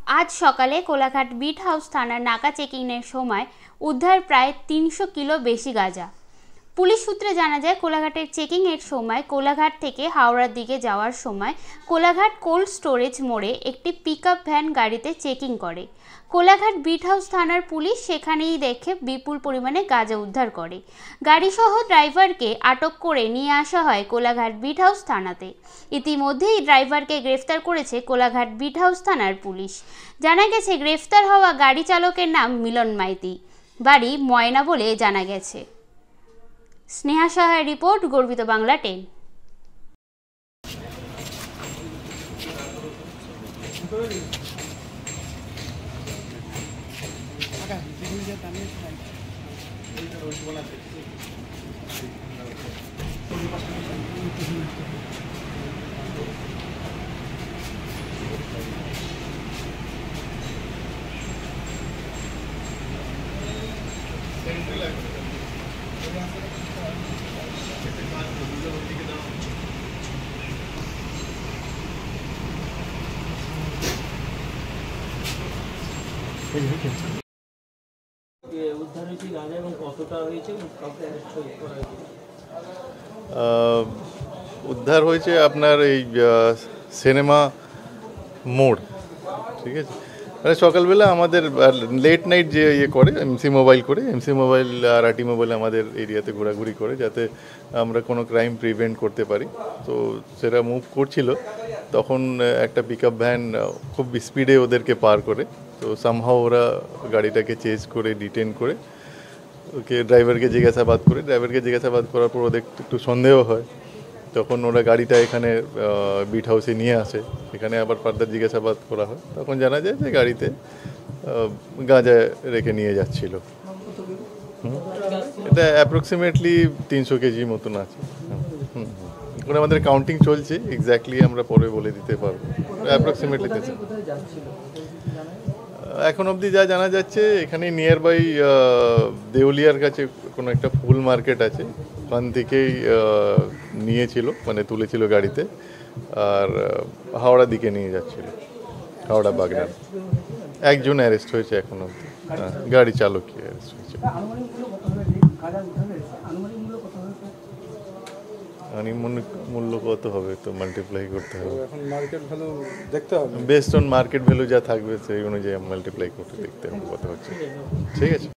আজ সকালে Kolaghat bit house থানার নাকা চেকিংয়ের সময় উদ্ধার প্রায় ৩০০ কিলো বেশি গাঁজা। পুলিশ সূত্রে জানা যায়, কোলাঘাটের চেকিংয়ের সময় কোলাঘাট থেকে হাওড়ার দিকে যাওয়ার সময় কোলাঘাট কোল্ড স্টোরেজ মোড়ে একটি পিকআপ ভ্যান গাড়িতে চেকিং করে। কোলাঘাট বিট হাউস থানার পুলিশ সেখানেই দেখে বিপুল পরিমাণে গাঁজা উদ্ধার করে। গাড়িসহ ড্রাইভারকে আটক করে নিয়ে আসা হয় কোলাঘাট বিট হাউস থানাতে। ইতিমধ্যেই ড্রাইভারকে গ্রেফতার করেছে কোলাঘাট বিট হাউস থানার পুলিশ। জানা গেছে, গ্রেফতার হওয়া গাড়ি চালকের নাম মিলন মাইতি, বাড়ি ময়না বলে জানা গেছে। স্নেহা সাহার রিপোর্ট, গর্বিত বাংলা 10। উদ্ধার হয়েছে গাঁজা এবং কতটা হয়েছে উদ্ধার হয়েছে আপনার এই সিনেমা মোড়, ঠিক আছে। মানে সকালবেলা আমাদের লেট নাইট যে করে এমসি মোবাইল আর আরটি মোবাইল আমাদের এরিয়াতে ঘোরাঘুরি করে, যাতে আমরা কোনো ক্রাইম প্রিভেন্ট করতে পারি। তো সেটা মুভ করছিল, তখন একটা পিকআপ ভ্যান খুব স্পিডে ওদেরকে পার করে। তো সামহাও ওরা গাড়িটাকে চেজ করে ডিটেন করে ড্রাইভারকে জিজ্ঞাসাবাদ করার পর ওদের একটু সন্দেহ হয়। তখন ওরা গাড়িটা এখানে বিট হাউসে নিয়ে আসে, এখানে আবার ফার্দার জিজ্ঞাসাবাদ করা হয়। তখন জানা যায় যে গাড়িতে গাঁজা রেখে নিয়ে যাচ্ছিল। এটা অ্যাপ্রক্সিমেটলি 300 কেজি মতন আছে। ওখানে আমাদের কাউন্টিং চলছে, এক্স্যাক্টলি আমরা পরে বলে দিতে পারবো। অ্যাপ্রক্সিমেটলি এখন অবধি যা জানা যাচ্ছে, এখানে নিয়ার বাই দেউলিয়ার কাছে কোনো একটা ফুল মার্কেট আছে, ওখান থেকেই নিয়েছিল, মানে তুলেছিল গাড়িতে, আর হাওড়া দিকে নিয়ে যাচ্ছিল, হাওড়া বাগনান। একজন অ্যারেস্ট হয়েছে এখন অবধি, গাড়ি চালকই অ্যারেস্ট হয়েছে। আনুমানিক মূল্য কত হবে তো মাল্টিপ্লাই করতে হবে, এখন মার্কেট ভ্যালু দেখতে হবে, বেসড অন মার্কেট ভ্যালু যা থাকবে সেই অনুযায়ী মাল্টিপ্লাই করতে দেখতে হবে কত হচ্ছে। ঠিক আছে।